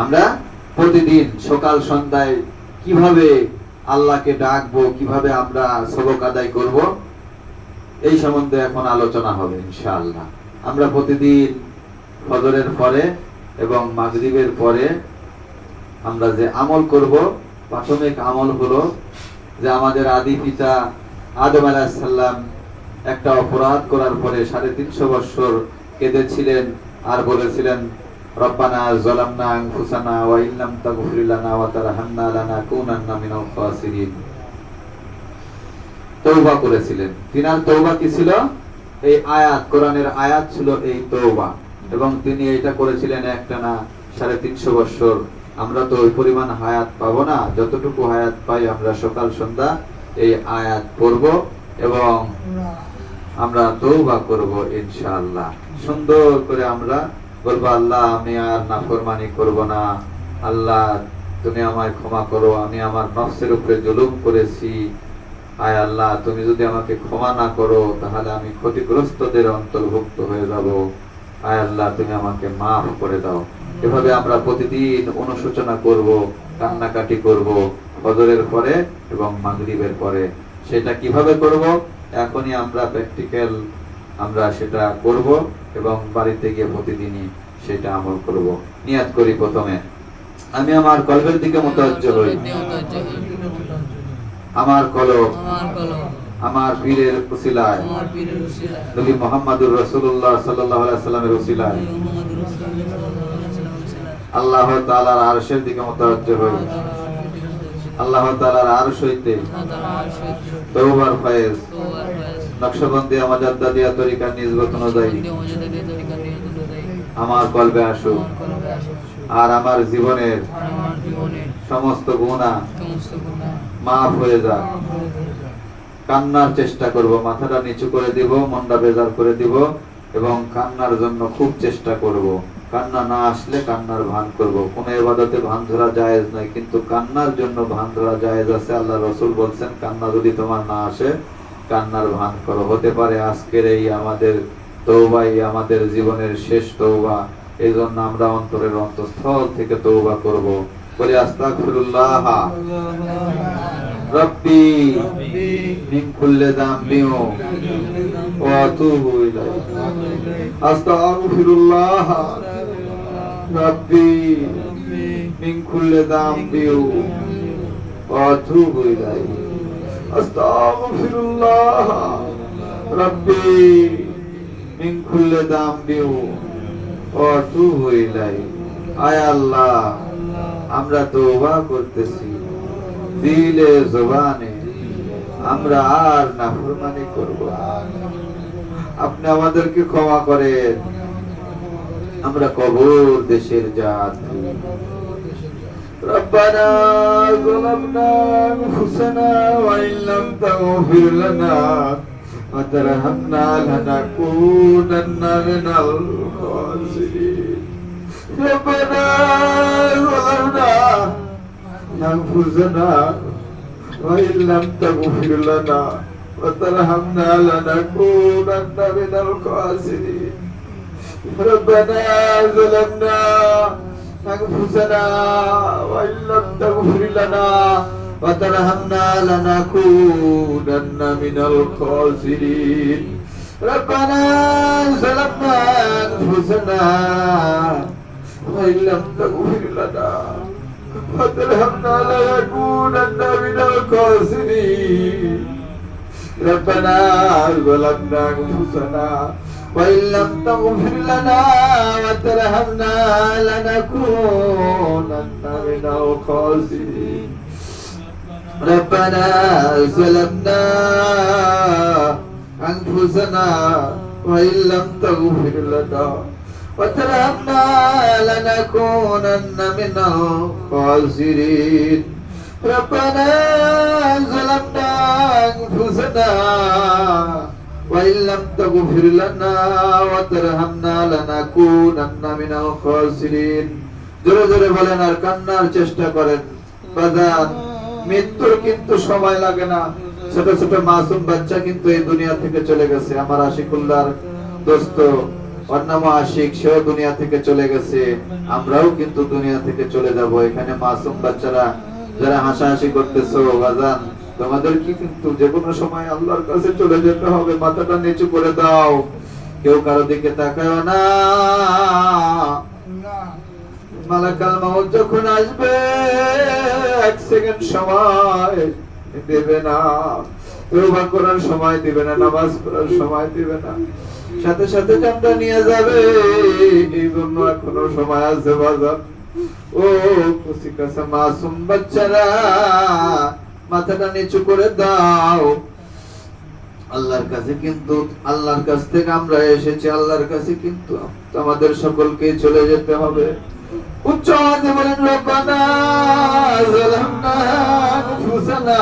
আমরা প্রতিদিন সকাল সন্ধ্যায় কিভাবে আল্লাহকে ডাকবো, কিভাবে আমরা সবক আদায় করব, এই সম্বন্ধে এখন আলোচনা হবে ইনশাআল্লাহ। আমরা প্রতিদিন ফজরের পরে এবং মাগরিবের পরে আমরা যে আমল করব, প্রাথমিক আমল হলো যে আমাদের আদি পিতা আদম আলাইহিস সালাম একটা অপরাধ করার পরে 350 বছর কেঁদেছিলেন আর বলেছিলেন রব্বানা যালামনা আনফুসানা ওয়া ইল্লাম তাগফির লানা ওয়া তারহামনা লানাকুনান্না মিনাল খাসিরিন। তওবা করেছিলেন। তিনার তওবা কি ছিল? এই আয়াত, কোরআনের আয়াত ছিল এই তওবা, এবং তিনি এটা করেছিলেন একটানা 350 বছর। আমরা তো ওই পরিমাণ হায়াত পাবো না, যতটুকু হায়াত পাই আমরা সকাল সন্ধ্যা এই আয়াত পড়ব এবং আমরা তওবা করব ইনশাআল্লাহ। সুন্দর করে আমরা বলবো, আল্লাহ আমি আর নাফরমানি করব না, আল্লাহ তুমি আমায় ক্ষমা করো, আমি আমার নফসের উপরে জুলুম করেছি, আয় আল্লাহ তুমি যদি আমাকে ক্ষমা না করো তাহলে আমি ক্ষতিগ্রস্তদের অন্তর্ভুক্ত হয়ে যাব, আয় আল্লাহ তুমি আমাকে মাফ করে দাও। এভাবে আমরা প্রতিদিন অনুশোচনা করব, কান্নাকাটি করব ফজরের পরে এবং মাগরিবের পরে। সেটা কিভাবে করব? এখনই আমরা প্র্যাকটিক্যাল আমরা সেটা করব এবং বাড়িতে গিয়ে প্রতিদিনই সেটা আমল করব। নিয়াত করি, প্রথমে আমি আমার কলবের দিকে মুতাওয়াজ্জিহ হই। আমার কলব আমার পীরের উসিলায়, নবী মুহাম্মদুর রাসূলুল্লাহ সাল্লাল্লাহু আলাইহি ওয়াসাল্লামের উসিলায় আল্লাহ তাআলার আরশের দিকে মুতাওয়াজ্জিহ হই। আল্লাহ তাআলার আরশ হইতে তওবার ফয়েজ নকশবন্দি আমাজাদ্দাদিয়া তরিকার নিসবত অনুযায়ী আমার কলবে আসুক, আর আমার জীবনের সমস্ত গুনাহ মাফ হয়ে যাক। কান্নার চেষ্টা করব, মাথাটা নিচু করে দিব, মনটা বেজার করে দিব এবং কান্নার জন্য খুব চেষ্টা করব। কান্না না আসলে কান্নার ভান করব। কোন ইবাদতে ভান ধরা জায়েজ নয়, কিন্তু কান্নার জন্য ভান ধরা জায়েজ আছে। আল্লাহ রাসূল বলেন, কান্না যদি তোমার না আসে কান্নার ভান করো। হতে পারে আজকের এই আমাদের তওবাই আমাদের জীবনের শেষ তওবা, এই জন্য আমরা অন্তরের অন্তঃস্থল থেকে তওবা করব। বলি আস্তাগফিরুল্লাহ রব্বি মিন কুল্লি যামবিন ওয়া আতুবু ইলাইহি। আস্তাগফিরুল্লাহ রব্বি মিন কুল্লি যামবিন ওয়া আতুবু ইলাইহি। আস্তাগফিরুল্লাহ রব্বি মিন কুল্লি যামবিন ওয়া আতুবু ইলাইহি। আয় আল্লাহ, আমরা তওবা করতেছি দিলে জবানে, আমরা আর নাফরমানি করব না। আপনি আমাদেরকে ক্ষমা করেন। আমরা কবর দেশের যাত্রী। রব্বানা যালামনা আনফুসানা ওয়া ইল্লাম তাগফির লানা ওয়া তারহামনা লানাকুনান্না মিনাল খাসিরিন। রব্বানা যালামনা আনফুসানা ওয়া ইল্লাম তাগফির লানা ওয়া তারহামনা লানাকুনান্না মিনাল খাসিরিন। রব্বানা যালামনা আনফুসানা ওয়া ইল্লাম তাগফির লানা ওয়া তারহামনা লানাকুনান্না মিনাল খাসিরিন। রব্বানা যালামনা আনফুসানা ওয়া ইল্লাম তাগফির লানা ওয়া তারহামনা লানাকুনান্না মিনাল খাসিরিন। রব্বানা যালামনা আনফুসানা وإن لم تغفر لنا وترحمنا لنكونن من الخاسرين. ربنا ظلمنا أنفسنا وإن لم تغفر لنا وترحمنا لنكونن من الخاسرين. ربنا ظلمنا أنفسنا وإن لم تغفر لنا وترحمنا لنكونن من الخاسرين. জোরে জোরে বলেন আর কান্নার চেষ্টা করেন। বাজান, মৃত্যুর কিন্তু সময় লাগে না। ছোট ছোট মাসুম বাচ্চা কিন্তু এই দুনিয়া থেকে চলে গেছে। আমার আশিকুল্লাহর দোস্ত অন্য আশিক সেও দুনিয়া থেকে চলে গেছে, আমরাও কিন্তু দুনিয়া থেকে চলে যাব। এখানে মাসুম বাচ্চারা যারা হাসাহাসি করতেছো বাজান, তোমাদের কি কিন্তু যে কোনো সময় আল্লাহর কাছে চলে যেতে হবে। মাথাটা নিচু করে দাও, কেউ কারো দিকে তাকায় না। মালাকাল মাউত যখন আসবে এক সেকেন্ড সময় দেবে না, তওবা করার সময় দিবে না, নামাজ পড়ার সময় দিবে না, সাথে সাথে জানটা নিয়ে যাবে। এই জন্য এখনো সময় আছে বাজার। ও খুশি কাছে মাসুম বাচ্চারা, মাথাটা নিচু করে দাও। আল্লাহর কাছে কিন্তু, আল্লাহর কাছ থেকে আমরা এসেছি, আল্লাহর কাছে কিন্তু আমাদের সকলকে চলে যেতে হবে। উচ্চ আওয়াজে বলেন রব্বানা যালামনা আনফুসানা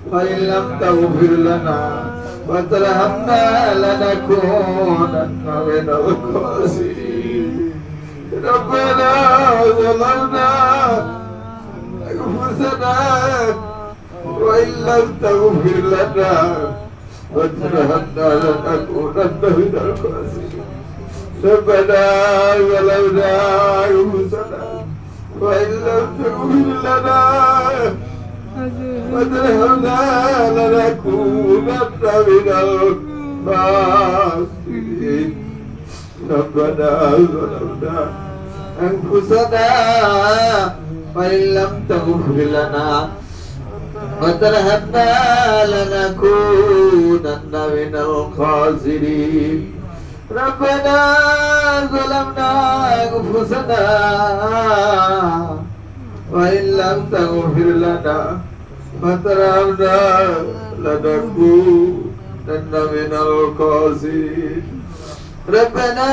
ওয়া ইল্লাম তাগফির লানা ওয়া তারহামনা লানাকুনান্না মিনাল খাসিরিন। রব্বানা যালামনা আনফুসানা ওয়া ইল্লাম তাগফির লানা ওয়া তারহামনা লানাকুনান্না মিনাল খাসিরিন। ربنا ظلمنا أنفسنا وإن لم تغفر لنا وترحمنا لنكونن من الخاسرين. ربنا ظلمنا أنفسنا وإن لم تغفر لنا وترحمنا لنكونن من الخاسرين. ربنا ظلمنا أنفسنا وإن لم تغفر لنا وترحمنا لنكونن من الخاسرين. ربنا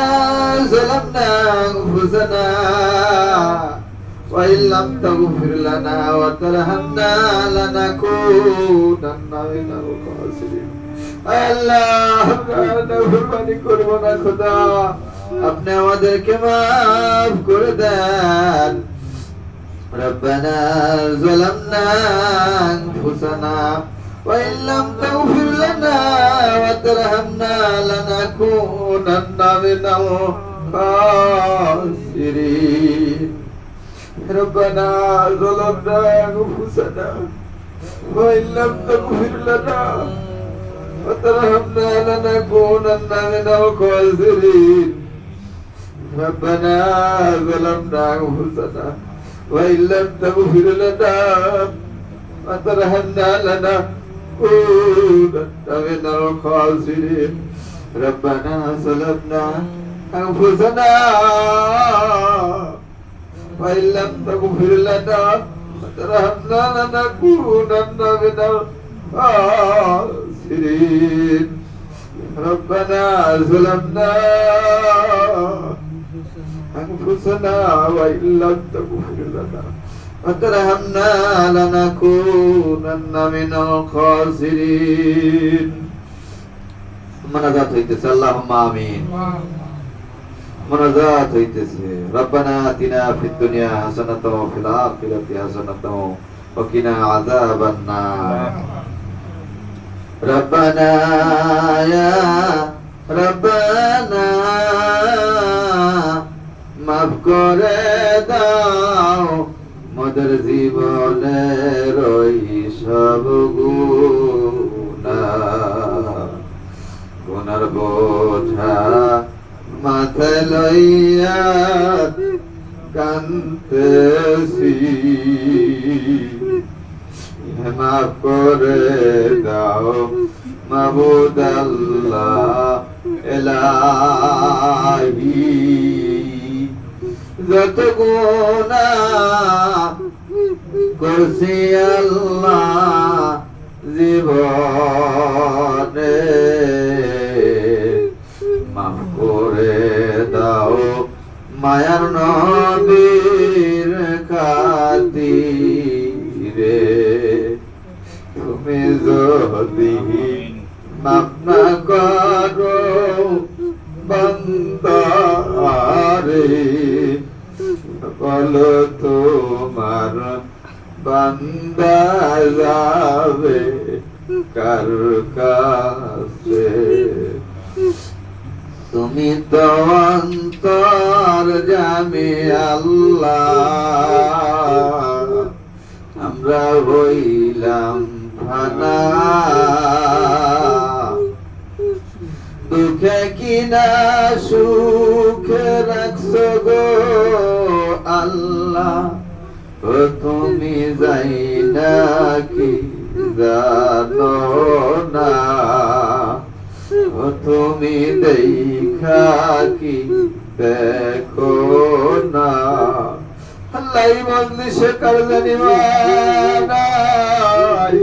ظلمنا أنفسنا وإن لم تغفر لنا وترحمنا لنكونن من الخاسرين. আল্লাহ নাফরমানি করব না খোদা, আপনি আমাদেরকে মাফ করে দেন। রব্বানা যালামনা আনফুসানা ওয়া ইন লাম তাগফির লানা ওয়া তারহামনা লানাকুনান্না মিনাল খাসিরিন। রব্বানা যালামনা আনফুসানা ওয়া ইন লাম তাগফির লানা وترحمنا لنكونن من الخاسرين. ربنا ظلمنا أنفسنا وإن لم تغفر لنا وترحمنا لنكونن من الخاسرين. ربنا ظلمنا أنفسنا وإن لم تغفر لنا وترحمنا لنكونن من الخاسرين. ربنا ظلمنا أنفسنا وإن لم تغفر لنا وترحمنا لنكونن من الخاسرين. منازات হইতেছে اللهم آمين. منازات হইতেছে ربنا آتنا في الدنيا حسنة وفي الآخرة حسنة وقنا عذاب النار. ربنا يا ربنا মাফ করে দাও মোদের জীবনের ওই সব গুনার বোঝা মাথায় লইয়া কান্দেছি। মাফ করে দাও মাবুদ আল্লাহ এলাহি, যত গুনাহ করছি আল্লাহ জীবনে, মাফ করে দাও মায়ার নবীর খাতিরে। তুমি যদি মাফ না করো বান্দারে, বলো তোমার বান্দা যাবে কার কাছে। তুমি তো অন্তর জামি আল্লাহ, আমরা হইলাম ফানা। দুঃখে কিনা সুখে রাখছো গো আল্লাহ, ও তুমি যাই নাকি জানো না, ও তুমি দেখা কি দেখো না। আল্লাহ মজলিসে কারজানি নাই,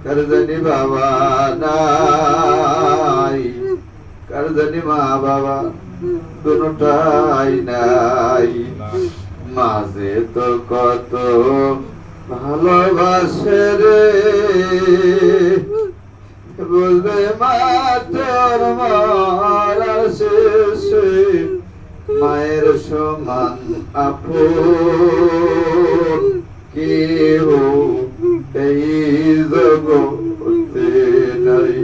কারজানি বাবা নাই, কারজানি মা বাবা দুটাই নাই। মাঝে তো কত ভালোবাসে রে, বলবে মা তোর মারার শেষে মায়ের সমান আপন কেহ এই জগতে নাই।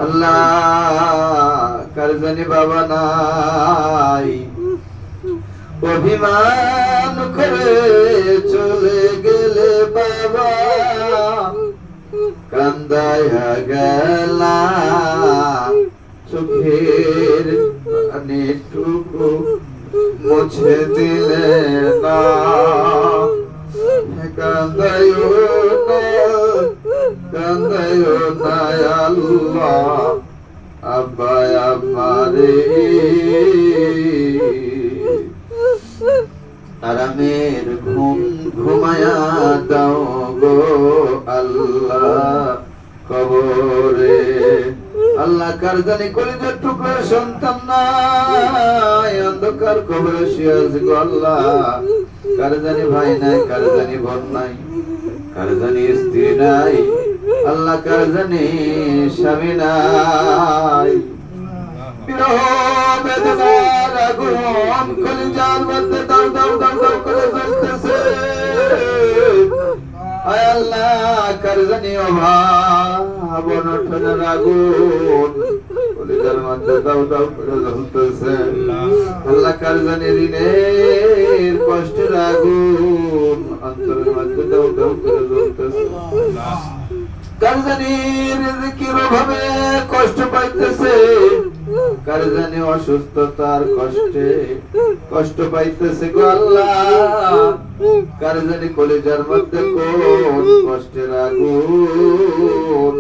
আল্লাহ কারজানি বাবা নাই, অভিমান করে চলে গেলে বাবা, কান্দায়া গেলা চোখের পানিটুকু মুছে দিলে না। কান্দায়ো না, কান্দায়ো না আল্লাহ, আব্বা আমারে আরামের ঘুম ঘুমায়া দাও গো আল্লাহ কবরে। আল্লাহ কারজানি কলিজার টুকরা সন্তান নাই, অন্ধকার কবরে শুয়ে আছে গো আল্লাহ। কারজানি ভাই নাই, কারজানি বোন নাই, কারজানি স্ত্রী নাই, আল্লাহ কারজানি স্বামী নাই। বিরহ বেদনার আগুন কলিজার মধ্যে দাউ দাউ দাউ দাউ করে জ্বলতেছে। আয় আল্লাহ কারজানি অভাব অনটনের আগুন কলিজার মধ্যে দাউ দাউ করে জ্বলতেছে। আল্লাহ কারজানি ঋণের কষ্টের আগুন অন্তরের মধ্যে দাউ দাউ করে জ্বলতেছে। কারজানি রিজিকের অভাবে কষ্ট পাইতেছে, কারজানি অসুস্থতার কষ্টে কষ্ট পাইতেছে গো আল্লাহ। কারজানি কলিজার মধ্যে কোন কষ্টের আগুন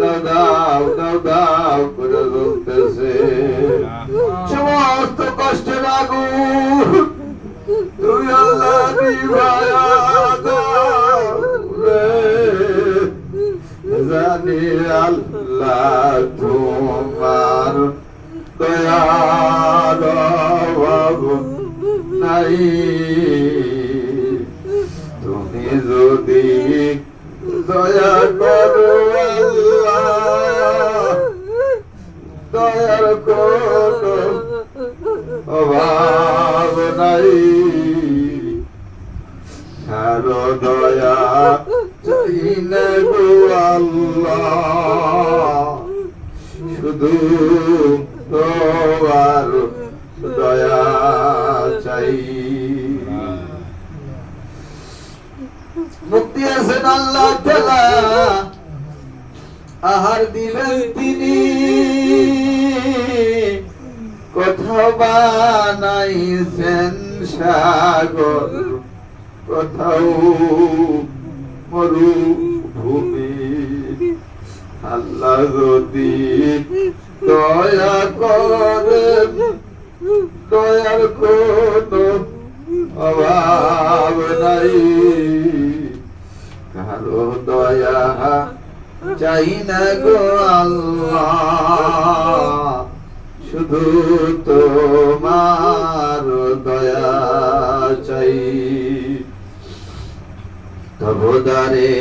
দাও দাও দাও দাও করে জ্বলতেছে। সমস্ত কষ্টের আগুন তুই আল্লাহ নিভায়া দাও রে, জানি আল্লাহ তোমার দয়ার অভাব নাই। তুমি যদি দয়া করো আল্লাহ, দয়ার কোনো অভাব নাই। কারো দয়া চাই না গো আল্লাহ, শুধু তোমার দয়া চাই। মুক্তি আছেন আল্লাহ তাআলা, আহার দিবেন তিনি, কোথাও বানাইছেন সাগর, কোথাও মরুভূমি। আল্লাহ যদি দয়া করেন, দয়ার কোনো অভাব নাই। কারো দয়া চাই না গো আল্লাহ, শুধু তোমার দয়া চাই। তবদারে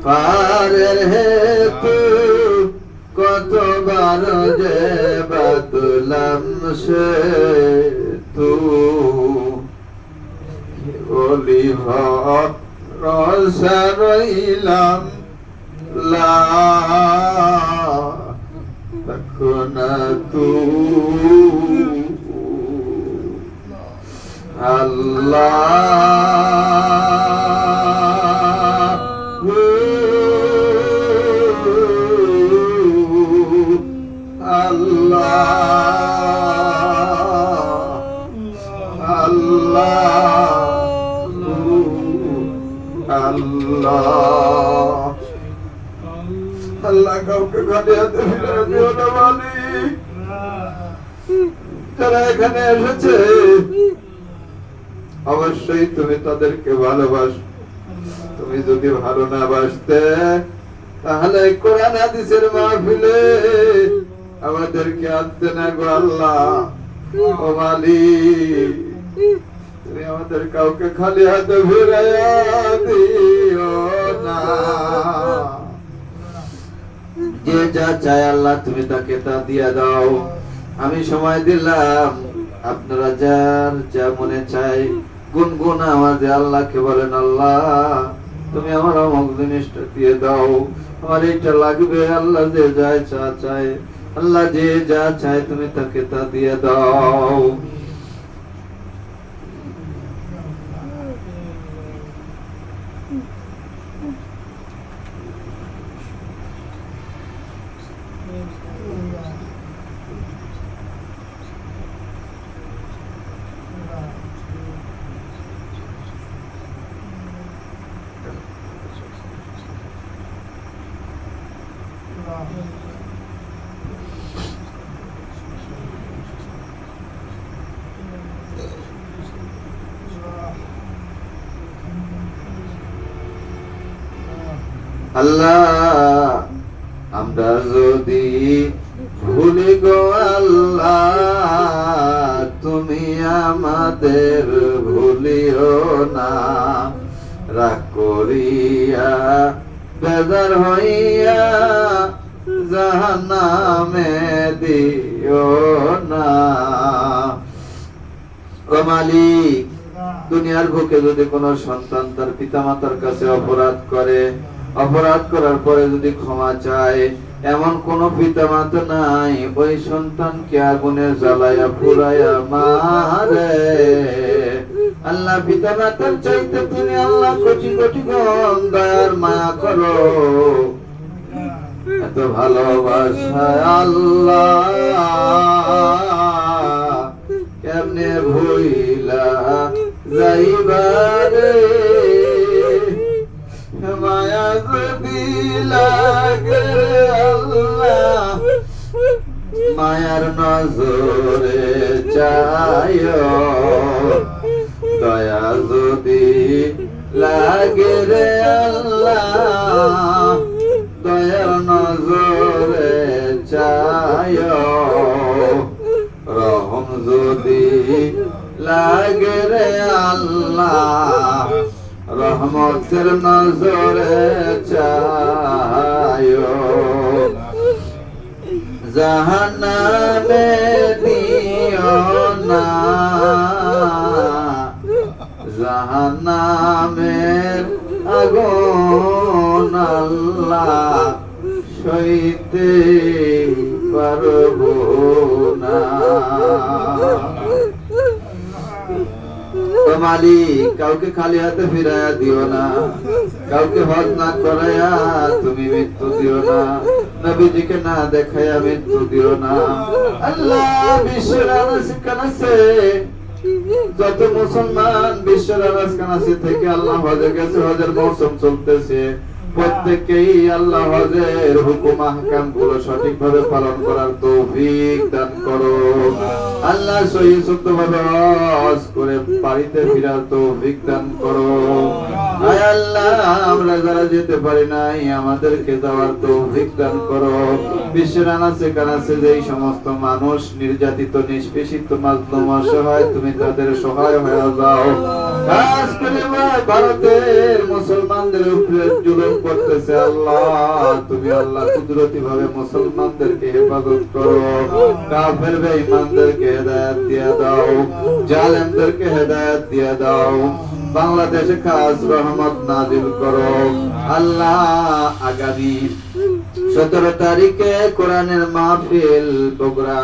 পারের হেতু কতবার যে বাদলাম সে তু, বলি ভরসা রইলাম লা তখনাতু আল্লাহ কাউকে খালি হাতে ফিরে দিও না মালিক। যারা এখানে এসেছে অবশ্যই তুমি তাদেরকে ভালোবাসো। তুমি যদি ভালো না বাসতে তাহলে কোরআন হাদিসের মাহফিলে আমাদেরকে আনতে না গো আল্লাহ। ও মালিক, তুমি আমাদের কাউকে খালি হাতে ফিরাইয়া দিও না। যে যা চায় আল্লাহ তুমি তাকে তা দিয়া দাও। আমি সময় দিলাম, আপনারা যার যা মনে চায় গুনগুন আওয়াজে আল্লাহকে বলেন, আল্লাহ তুমি আমার অমুক জিনিসটা দিয়ে দাও, আমার এইটা লাগবে। আল্লাহ যে যা চায়, আল্লাহ যে যা চায় তুমি তাকে তা দিয়ে দাও। আল্লাহ আমরা যদি ভুলি গো আল্লাহ, তুমি আমাদের ভুলিও না। রাগ করিয়া বেজার হইয়া জাহান্নামে দিও না। ও মালিক, দুনিয়ার বুকে যদি কোনো সন্তান তার পিতামাতার কাছে অপরাধ করে, অপরাধ করার পরে যদি ক্ষমা চায়, এমন কোন পিতামাতা নাই ওই সন্তানকে আগুনে জ্বালায়া পুরাইয়া মারে। আল্লাহ পিতামাতার চাইতে তুমি আল্লাহ কোটি কোটি গুণ দয়ার মায়া করো। এত ভালোবাসা আল্লাহ কেমনে ভুইলা যাইবারে। মায়া যদি লাগে আল্লাহ মায়ার নজরে চাইও। দয়া যদি লাগে রে আল্লাহ দয়ার নজরে চাইও। রহম যদি লাগে রে আল্লাহ রহমতের নজরে চাইও। জাহান্নামে দিও না, জাহান্নামের আগুন আল্লাহ সইতে পারবো না। মালিক কাউকে খালি হাতে ফিরাইয়া দিও না, কাউকে হজ না করাইয়া তুমি মৃত্যু দিও না, নবীজিকে না দেখাইয়া মৃত্যু দিও না। আল্লাহ বিশ্বের আনাচে কানাচে যত মুসলমান বিশ্বের আনাচে কানাচে থেকে আল্লাহ হজে গেছে, হজের মৌসুম চলতেছে, প্রত্যেককেই আল্লাহ হজের হুকুম আহকাম গুলো সঠিকভাবে পালন করার তৌফিক দান করো। আল্লাহ সহি শুদ্ধভাবে হজ করে বাড়িতে ফেরার তৌফিক দান করো। আয় আল্লাহ আমরা যারা যেতে পারি নাই আমাদেরকে যাওয়ার তৌফিক দান করো। বিশ্বের আনাচে কানাচে যেই সমস্ত মানুষ নির্যাতিত নিষ্পেষিত মাজলুম অসহায় তুমি তাদের সহায় হয়ে যাও। খাস করে ভারতের মুসলমানদের উপরে জুলুম করতেছে আল্লাহ তুমি আল্লাহ কুদরতি ভাবে মুসলমানদেরকে হেফাজত করো। কাফের বেঈমানদেরকে হেদায়েত দিয়ে দাও, জালেমদেরকে হেদায়েত দিয়ে দাও। বাংলাদেশে খাস রহমত নাজিল করো আল্লাহ। আগামী 17 তারিখে কোরআনের মাহফিল বগুড়া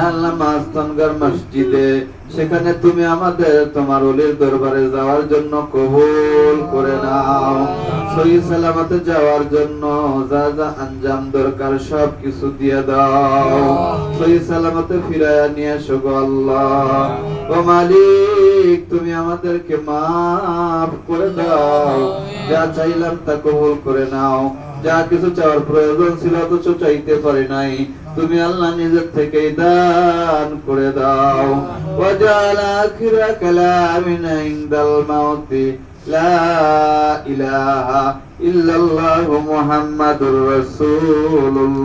আল্লাহ মাস্তানগর মসজিদে, সেখানে তুমি আমাদের তোমার ওলির দরবারে যাওয়ার জন্য কবুল করে নাও। সহি সালামতে যাওয়ার জন্য যা যা আঞ্জাম দরকার সব কিছু দিয়ে দাও। সহি সালামতে ফিরায়া নিয়ে এসো গো আল্লাহ। ও মালিক, তুমি আমাদেরকে মাফ করে দাও। যা চাইলাম তা কবুল করে নাও। যা কিছু চাওয়ার প্রয়োজন ছিল অথচ চাইতে পারি নাই, তুমি আল্লাহ নিজের থেকেই দান করে দাও। ওয়াজাল আখিরা কালামিনা ইনদাল মাউতি লা ইলাহা ইল্লাল্লাহু মুহাম্মাদুর রাসূলুল্লাহ।